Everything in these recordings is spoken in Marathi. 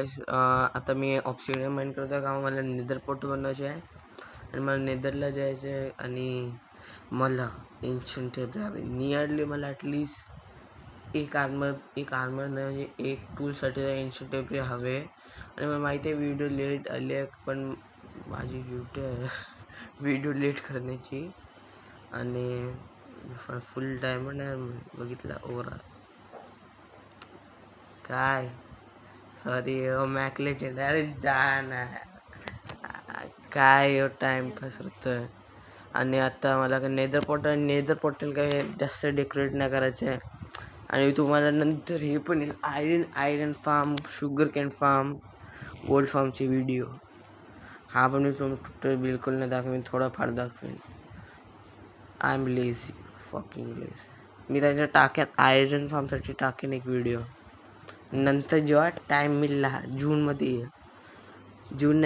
गाईस, आता मी ऑप्शिडियन माइंड करतो का मला नेदर पोर्टल बनवायचे आहे आणि मला नेदरला जायचं आहे आणि मला एन्शंट टेबल हवे. नियरली मला ॲटलिस्ट एक आर्मर नाही म्हणजे एक टूलसाठी एन्शंट टेबल हवे. आणि मला माहिती आहे व्हिडिओ लेट आली आहे, पण माझी ड्युटी आहे व्हिडिओ लेट करण्याची. आणि फुल डायमंड आहे बघितला ओव्हरऑल. काय सॉरी मॅक लेजेंड, अरे जा ना काय टाइमपास होतोय. आणि आता मला काय नेदर पोर्टल काय जास्त डेकोरेट नाही करायचं आहे. आणि तुम्हाला नंतर हे पण येईल iron farm, sugar cane farm, gold फार्मचे व्हिडिओ. हा पण मी टोटल बिलकुल नाही दाखवेन, थोडाफार दाखवेन. I am lazy, fucking lazy. मी त्याच्या टाक्यात आयरन फार्मसाठी टाकेन एक व्हिडिओ. नंतर जेव्हा टाइम मिळाला जूनमध्ये येईल. जून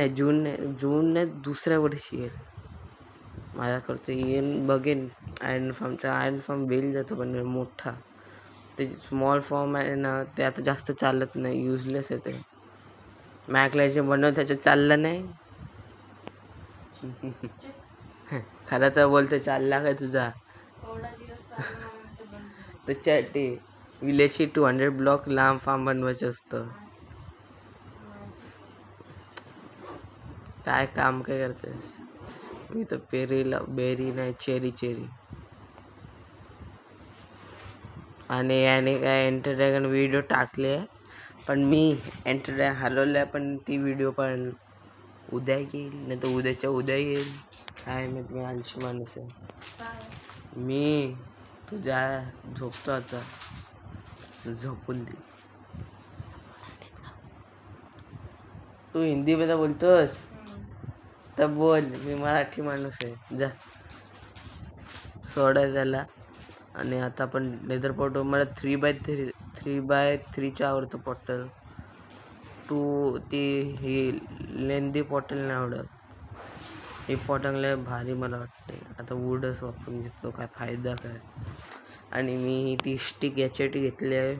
नाही दुसऱ्या वर्षी येईल. माझा खर्च येईन बघेन. आयरन फार्म वेल जातो पण मोठा. ते स्मॉल फॉर्म आहे ना, ते आता जास्त चालत नाही, युजलेस आहे ते. मॅकलायचे बनवून त्याच्यात चाललं नाही. खरं तर बोलतो चालला काय तुझा त्याच्यासाठी विलेजची 200 ब्लॉक लांब फार्म बनवायचं असतं. काय काम काय करतेस? मी तर बेरी नाही चेरी. आणि याने काय एंटर ड्रॅगन व्हिडिओ टाकले, पण मी एंटर ड्रॅगन हलवलं, पण ती व्हिडिओ पण उद्या येईल नाही तर उद्याच्या उद्या येईल. काय माहित, मी आलशी माणूस आहे. मी तुझ्या झोपतो आता, झोपून दे. तू हिंदी मध्ये बोलतोस तर बोल, मी मराठी माणूस आहे. जा सोडा त्याला. आणि आता आपण लेदर पोर्टल, मला 3x3 आवडतं पोर्टल. ती ही लेंदी पोर्टल नाही आवडत. हे पोर्टल लय भारी मला वाटते. आता वूडच वापरून घेतो, काय फायदा काय. आणि मी ती स्टिक याच्यासाठी घेतली आहे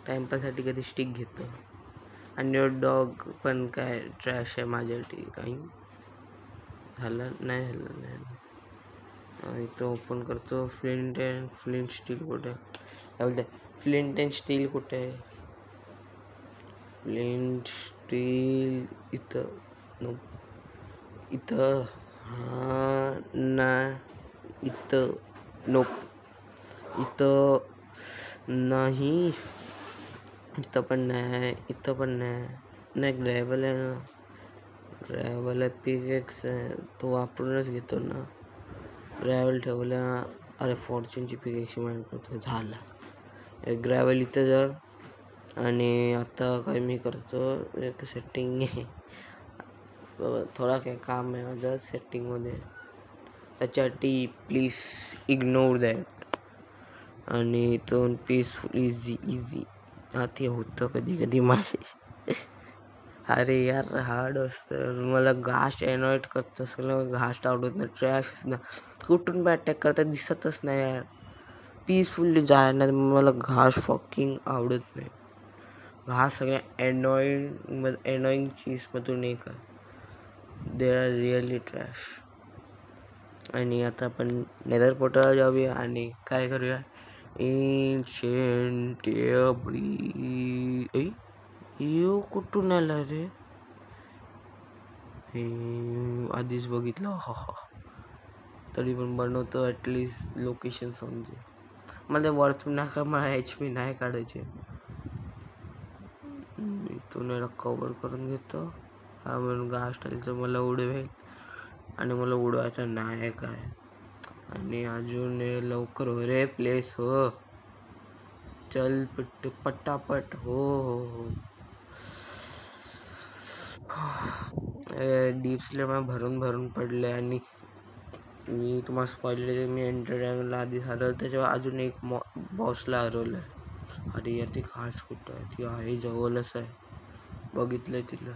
टाइमपाससाठी कधी स्टिक घेतो. आणि डॉग पण काय ट्रॅश आहे माझ्यासाठी. काही झालं नाही. इथं ओपन करतो. फ्लिंट स्टील कुठे आहे? फ्लिंट अँड स्टील कुठे आहे? फ्लिंट स्टील इथं हा ना, इथं नोप, इथं नाही, इथं पण नाही. ग्रॅव्हल आहे ना, ग्रॅव्हल आहे. पिकेक्स आहे तो वापरूनच घेतो ना. ग्रॅव्हल ठेवल्या. अरे फॉर्च्यूनची पिकेक्सची माइंड करतो. झाला ग्रॅव्हल इथं जा. आणि आता काय मी करतो, एक सेटिंग आहे थोडा काय काम आहे माझं सेटिंगमध्ये, त्याच्यासाठी प्लीज इग्नोर दॅट. आणि इथून पीसफुल इझी ते होतं कधी माझे. अरे यार हार्ड असतं. मला घास एनॉइट करतं सगळं. घास आवडत नाही, ट्रॅश ना, कुठून पण अटॅक करता दिसतच नाही यार. पीसफुली जायला मला घास फकिंग आवडत नाही. घास सगळ्या एनॉइंग चीजमधून एक आहे. They are really trash. आणि आता आपण नेदर पोर्टलला जाऊया आणि काय करूया, एन्शंट यो कुठून आला रे? आधीच बघितलं. तरी पण बनवतो ॲटलिस्ट लोकेशन समजे. मला वरतून नका, मला HP नाही काढायचे. इथून याला कव्हर करून घेतो. हा म्हणून घास टाईलचं मला उडवेल आणि मला उडवायचं नाही काय. आणि अजून लवकर हो रे प्लेस, हो चल पटापट हो. डीप स्लेम भरून पडले. आणि मी तुम्हाला स्पॉइलर, मी एंटर ड्रॅगनला आधी हरवलं, त्याच्यावर अजून एक बॉसला हरवलं. अरे यार ती खास कुठं आहे? ती आहे जवळच आहे, बघितलंय तिला.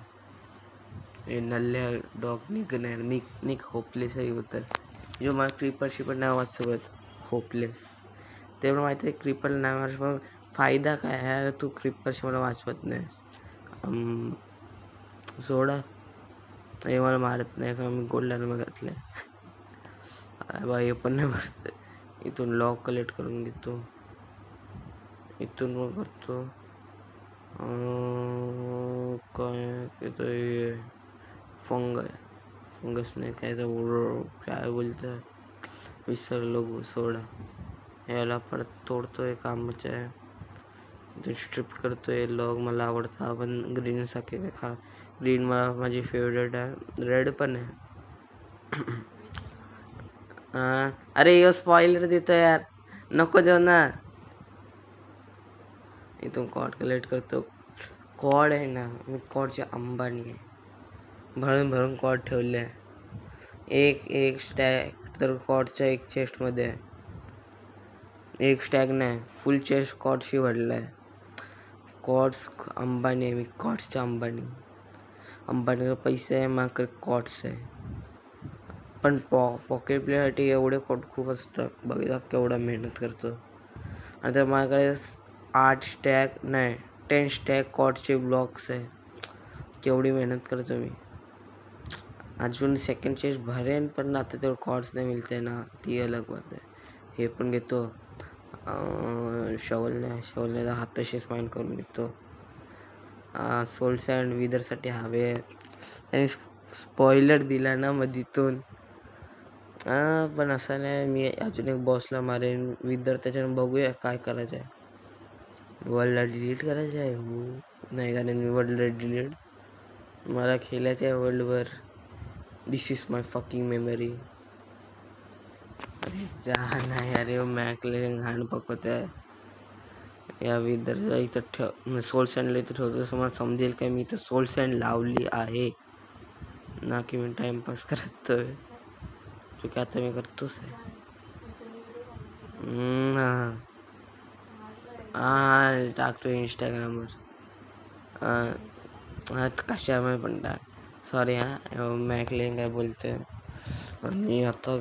नल्ल्या डॉग निक होपलेस आहे होतं. जो मला क्रीपरशी पण नाही वाचवत, होपलेस. ते पण माहिती आहे क्रीपर नाही मारत, पण फायदा काय आहे? तू क्रिपरशी मला वाचवत नाहीस. सोडा हे मला मारत नाही का मी गोल्ड आर्मर घातलंय. बा हे पण नाही मारत. इथून लॉक कलेक्ट करून घेतो. इथून मग करतो काय ते फंगस नाही काय तर काय बोलतं विसरलो सोडा. याला परत तोडतोय कामाचं आहे. स्ट्रिप करतोय. लॉग मला आवडतं. आपण ग्रीन सारखे खा. ग्रीन मला माझी फेवरेट आहे. रेड पण आहे. अरे यो स्पॉइलर देतो यार. नको देऊ ना. इथून कॉड कलेक्ट करतो. कॉड आहे ना मी कॉडची अंबानी आहे. भरून भरून कॉड ठेवले आहे. एक स्टॅक तर कॉडच्या एक चेस्टमध्ये आहे. एक स्टॅक नाही फुल चेस्ट कॉडशी भरला आहे. कॉड्स अंबानी आहे मी. कॉड्सच्या अंबानीकडे पैसे आहे. माझ्याकडे कॉड्स आहे. पण पॉकेट प्लेसाठी एवढे कॉड खूप असतं. बघा केवढा मेहनत करतो. आता माझ्याकडे 8 स्टॅक नाही 10 स्टॅक कॉडचे ब्लॉक्स आहे. केवढी मेहनत करतो मी. अजून सेकंड चेस्ट भरेन पण आता तेवढं कॉर्ड्स नाही मिळते ना. ती अलग बात आहे. हे पण घेतो. शवलने हाताशीच माइन करून घेतो. सोल सँड विदरसाठी हवे. आणि स्पॉइलर दिला ना मधीतून. पण असं नाही मी अजून एक बॉसला मारेन विदर. त्याच्यानं बघूया काय करायचं आहे. वर्ल्डला डिलीट करायचं आहे. नाही कारण मी वर्ल्डला डिलीट मला खेळायचं आहे वर्ल्डवर. दिस इज माय फकिंग मेमरी. अरे जा नाही अरे मॅकले घाण पकवत आहे. या विदरला इथं ठेव. सोल सँडला इथं ठेवतो तसं मला समजेल काय मी इथं सोल सँड लावली आहे ना की मी टाइमपास करतोय. की आता मी करतोच आहे. टाकतो इंस्टाग्रामवर. कशामुळे पण टाक. सॉरी मॅकलेन काय बोलते. आणि आता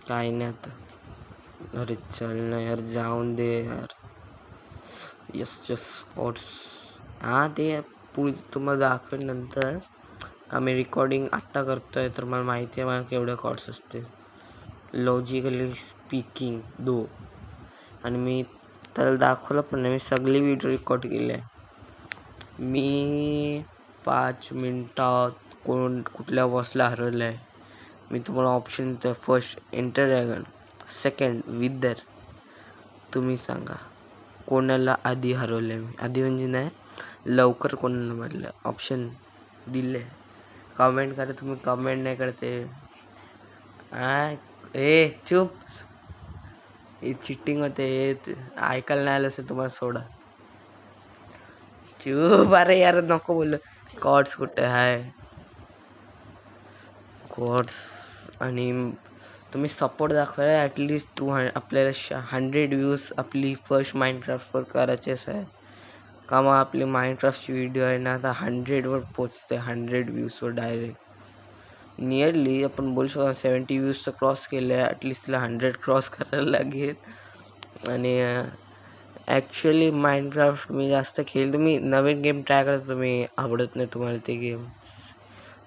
काय नाही आता. अरे चल ना यार जाऊन दे यार. Yes chords. ते पुढे तुम्हाला दाखवेन नंतर. आम्ही रेकॉर्डिंग आत्ता करतोय तर मला माहिती आहे मला केवढे कॉड्स असतील लॉजिकली स्पीकिंग 2. आणि मी त्याला दाखवलं पण नाही. मी सगळी व्हिडिओ रेकॉर्ड केले आहे. मी 5 मिनिटात कुठल्या बॉसला हरवलं आहे. मी तुम्हाला ऑप्शन देतो. First enter dragon. सेकंड विदर. तुम्ही सांगा कोणाला आधी हरवलं आहे मी. आधी म्हणजे नाही लवकर कोणाला मारलं. ऑप्शन दिले. कमेंट करा. तुम्ही कमेंट नाही करते. चुप. हे चिटिंग होते. ऐकायला नाही आलं असेल तुम्हाला सोडा. चुप. अरे यार नको बोललो. कॉड्स कुठे आहे. कॉड्स आणि तुम्ही सपोर्ट दाखवायला ॲटलिस्ट आपल्याला 100 व्ह्यूज आपली फर्स्ट माइनक्राफ्टवर करायचेच आहे. का मग आपली माइनक्राफ्टची व्हिडिओ आहे ना आता 100वर पोचते. 100 व्ह्यूजवर डायरेक्ट. नियरली आपण बोलू शकतो 70 व्ह्यूज तर क्रॉस केले आहे. ॲटलिस्ट तिला 100 क्रॉस करायला लागेल. आणि ॲक्च्युअली माइनक्राफ्ट मी जास्त खेळतो. मी नवीन गेम ट्राय करतो. मी आवडत नाही तुम्हाला ते गेम.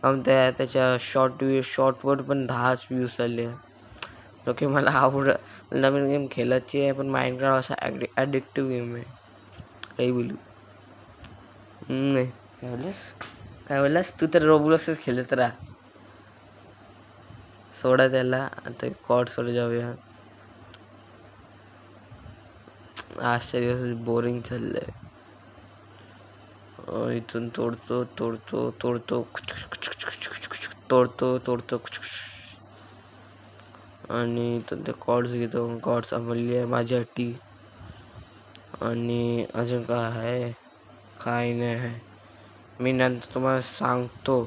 त्याच्या शॉर्टवर पण 10 व्ह्यूज आले. ओके मला नवीन गेम खेळायची आहे पण माइनक्राफ्ट असा ॲडिक्टिव्ह गेम आहे. काही बोलू नाही. काय बोललास तू तर रोब्लॉक्सच खेळत राहा. सोडा त्याला. आता कॉर्ड्सवर जाऊया. आजच्या दिवस बोरिंग चाललंय. इथून तोडतो आणि इथून ते कॉर्ड्स घेतो. कॉर्ड्स अंमलली आहे माझ्यासाठी. आणि अजून काय नाही आहे. मी नंतर तुम्हाला सांगतो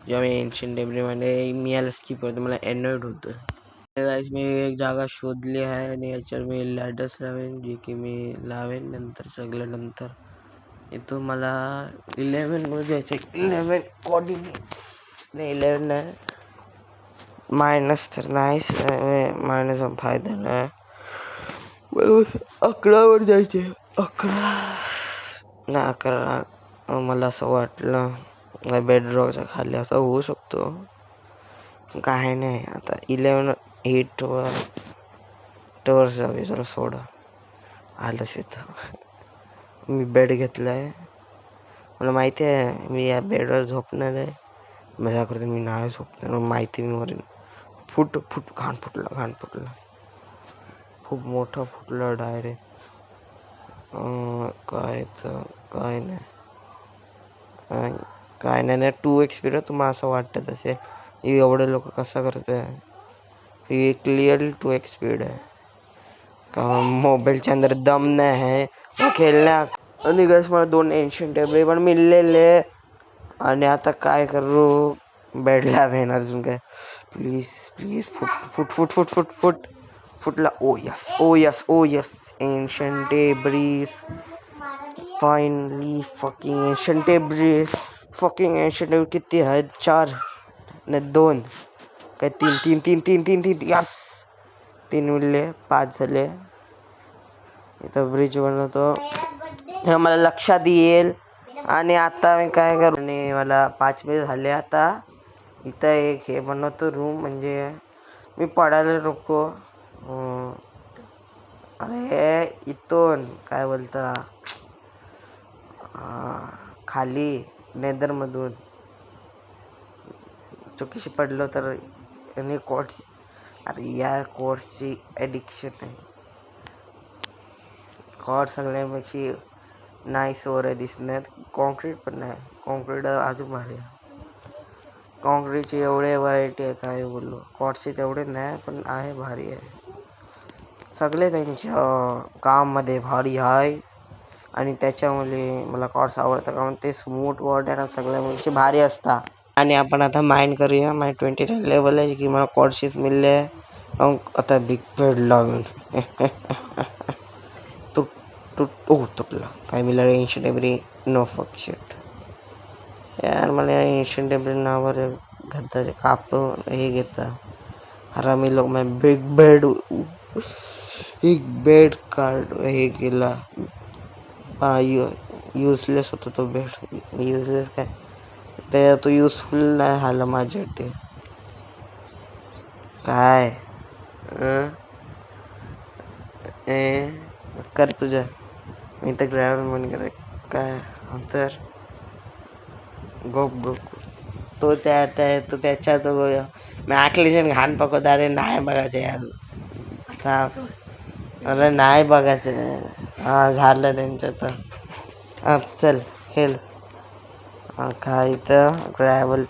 जेव्हा मी एन्शियंट डेब्रिमध्ये मी याला स्किप करतो. मला एनॉइड होतं. गाईस मी एक जागा शोधली आहे आणि याच्यावर मी लॅडर्स लावेन जे की मी लावेन नंतर सगळं नंतर. इथून मला 11 जायचं. 11 कॉर्डिनेट्स नाही 11 नाही मायनस तर नाहीच. मायनस फायदा नाही. मला 11वर जायचे. 11 नाही 11 मला असं वाटलं बेडरॉकच्या खाली असं होऊ शकतो. काय नाही आता 11 8वर जाऊया. जरा सोडा आलंच इथं. मी बेड घेतलाय. मला माहिती आहे मी या बेडवर झोपणार आहे. मजा करते मी नाही झोपणार. मला माहिती मी मरेन. घाण फुटला. खूप मोठा फुटला डायरेक्ट. काय नाही 2x स्पीड. तुम्हाला असं वाटत असेल एवढे लोक कसं करत आहे. ही क्लिअरली 2x स्पीड आहे. का मोबाईलच्या अंदर दम नाही आहे खेळण्या. आणि गैस मला 2 एन्शियंट टेबल पण मिळलेले. आणि आता काय करू. बेडला येणार अजून काय. प्लीज फुटला. Oh yes ancient debris finally. Ancient debris किती आहेत. 4 नाही 2 काय 3 यस 3 मिळले. 5 झाले. इथं ब्रिज बनवतो हे मला लक्षात येईल. आणि आता मी काय करू. आणि मला 5 मिनिट झाले. आता इथं एक हे बनवतो रूम. म्हणजे मी पडायला नको. अरे इथून काय बोलता खाली नेदरमधून चुकीशी पडलो तर आणि कोर्ट्स. अरे यार कोर्ट्सची ॲडिक्शन आहे. कॉर्ड सगळ्यांपेक्षा नाईस वर दिसणार. कॉन्क्रीट पण नाही. कॉन्क्रीट अजून भारी आहे. कॉन्क्रीटची एवढे व्हरायटी आहे काय बोललो. कॉर्डचे तेवढे नाही पण आहे भारी आहे. सगळे त्यांच्या काममध्ये भारी आहे. आणि त्याच्यामुळे मला कॉर्ड्स आवडतात. कारण ते स्मूथ वॉर्ड आहे ना सगळ्या भारी असतात. आणि आपण आता माइंड करूया. माझी 29 लेवल आहे की मला कॉर्डशीच मिळले. आता बिग बेड लावून तुटला. काय मिळालं एन्शियंट टेबरी. नो फक शिट यार. मला एन्शियंट टेबरी नावावर घाताचे काप हे घेता हरामी लोक. मैं बिग बेड कार्ड हे केला. युजलेस होता तो बेड. युजलेस काय ते तो युजफुल नाही झाला माझ्यासाठी. काय कर तुझ्या. मी तर ग्रॅव्हल म्हण करे काय तर गोप तो त्याच्या तो मी आकलीशन घाण पकवत. अरे नाही बघायचं यार. अरे नाही बघायचं. झालं त्यांचं तर. चल खेळ. काय इथं ग्रॅव्हल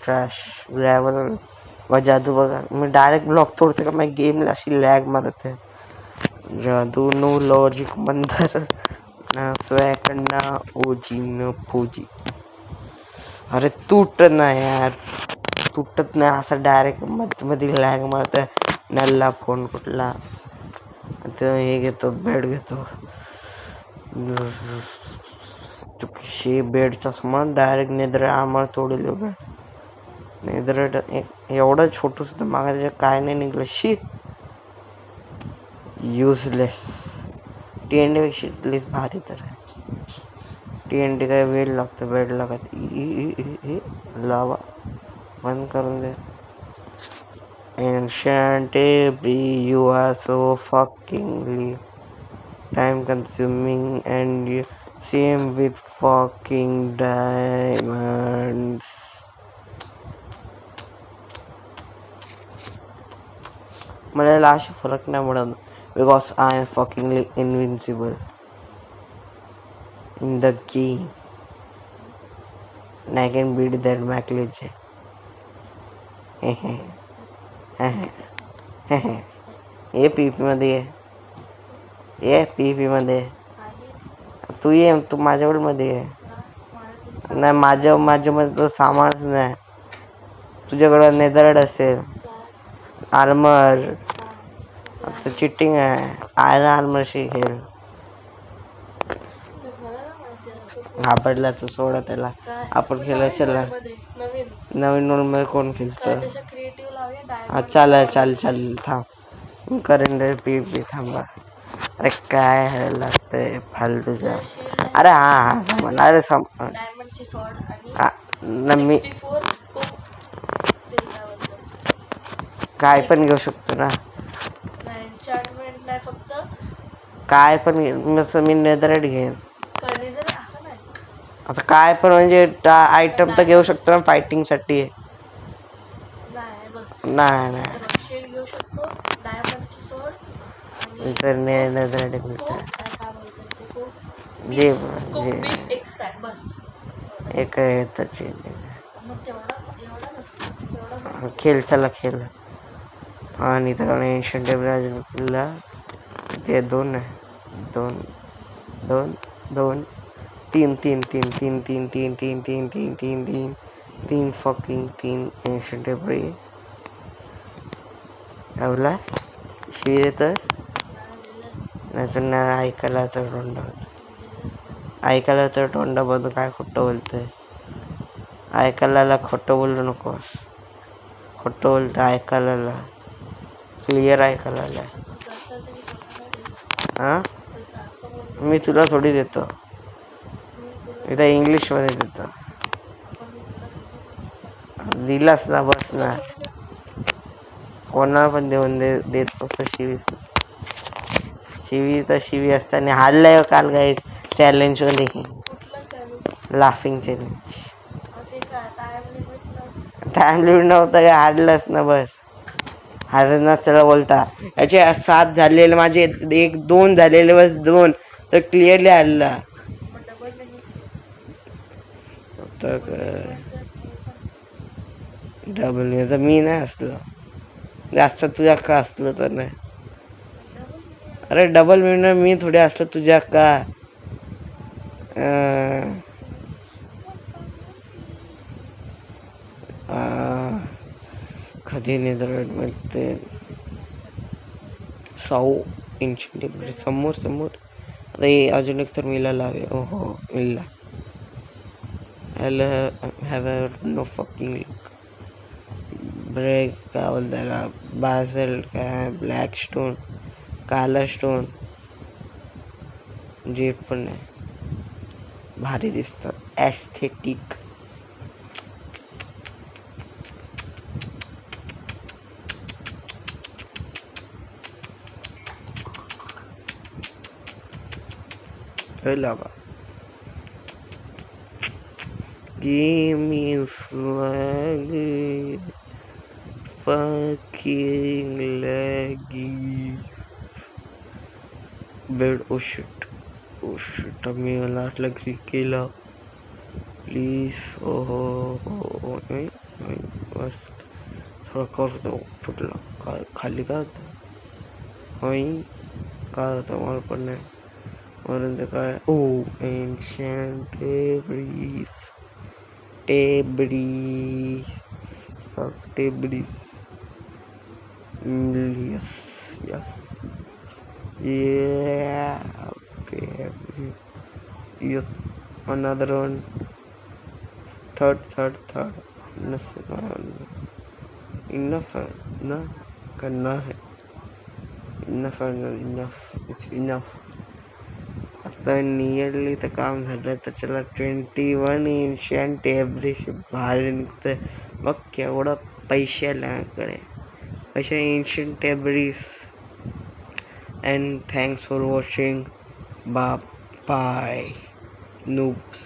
व जादू बघा. मी डायरेक्ट ब्लॉक तोडते का माझ्या गेमला अशी लॅग मारते. जादू नो लॉजिक मंदर ना स्वॅकडना ओजी न फौजी. अरे तुटत नाही यार. तुटत नाही असं डायरेक्ट मध्ये लॅग मारतं. नल्ला फोन कुठला तर हे घेतो. बेड घेतो. चुकीशी बेडचा समान डायरेक्ट नेदर आम्हाला तोडले बेड. नेदर एवढं छोटं सुद्धा मागा त्याच्या काय नाही निघलं. शी युजलेस. TNT पेक्षा भारी तर आहे. TNT काय वेळ लागतं बेड लागत. लावा बंद करून दे. Ancient Tabby, you are so fuckingly time consuming and same with fucking diamonds. मला लाश फरक नाही पडत because I am fuckingly invincible in the game and I can beat that MacLeod. ये पीपी मध्ये ये पीपी मध्ये तू ये. तू माझ्याकडे मध्ये ये. नाही माझ्या मध्ये तो सामानच नाही. तुझ्याकडं नेदरड असेल आर्मर. आता चिटिंग आहे. आयरन आर्मरशी खेळ. घाबरला तू सोडा त्याला. आपण खेळायचं नवीन मध्ये कोण खेळतं. चालेल थांब करेन दे पी थांबा. अरे काय ह्याला लागतंय फालतूचा. जर shield आहे, अरे हा हा समज अरे डायमंडची स्वॉर्ड आणि मी 64 त्याच्याबद्दल काय पण घेऊ शकतो ना. नाही एन्चantment नाही फक्त काय पण जसं मी नेदरराईट घेईन. कधी जर असं नाही आता काय पण म्हणजे आयटम तर घेऊ शकतो ना फायटिंग साठी. नाही बघ नाही हे नाही बघ shield घेऊ शकतो डायमंडची स्वॉर्ड आणि तर नेदरराईट कोक भेटत काय बोलतात ते कोक जे कोक जे बीफ एक्स्ट्रा बस एक त्याची मग तेवढा एवढा नसतो तेवढा खेळ चला खेळ. आणि तर एन्शंट किल्ला ते दोन आहे. दोन दोन दोन तीन तीन तीन तीन तीन तीन तीन तीन तीन तीन तीन तीन फकिंग तीन एन्शंट टेबल एवढा शिवी देतोस. नाही तर नाही ऐकायला तर तोंड ऐकायला तर तोंडाबद्दल काय खोटं बोलतोयस. ऐकायला खोटं बोलू नकोस. खोटं बोलतं ऐकायला क्लिअर ऐकायला. हां मी तुला थोडी देतो. मी तर इंग्लिशमध्ये देतो. दिलास ना बस ना. कोणाला पण देत असतो शिवी तर शिवी असताना हारलाय काल गाईस चॅलेंज मध्ये लाफिंग चॅलेंज. टाइम लिमिट नव्हतं काय हारलंच ना बस. हारनाच त्याला बोलता. याचे 7 झालेले माझे 1-2 झालेले बस 2 तर क्लिअरली हारला. डबल तर मी नाही असलो जास्त तुझ्या का असलो तर नाही. अरे डबल विनर मी थोडे असलो तुझ्या का. कधी नेदरलँड मिळते 100 इंच समोर समोर. अरे अजून एक तर मिला लावे. ओहो मिला हॅव नो फकिंग ब्रेक काय बोलतायला बासेल काय ब्लॅक स्टोन काला स्टोन जे पण नाही भारी दिसतं ॲस्थेटिक. लावा Give me swag, fucking leggies. Bed, oh shit, मी मला वाटलं क्लिक केलं प्लीज. बस थोडं करतो फुटलं का खाली का होई काय होतं मला पण नाही वरून ते काय. ओ ancient टेब्रिस yes yes yeah baby. Yes another one third enough ना करना है enough. आता नियरली तर काम झालं तर चला 21 एन्शंट टेब्रिस बाहेर निघतंय. बघ केवढं पैसे आल्याकडे अशा ancient टेब्रिस. and thanks for watching. Bye bye noobs.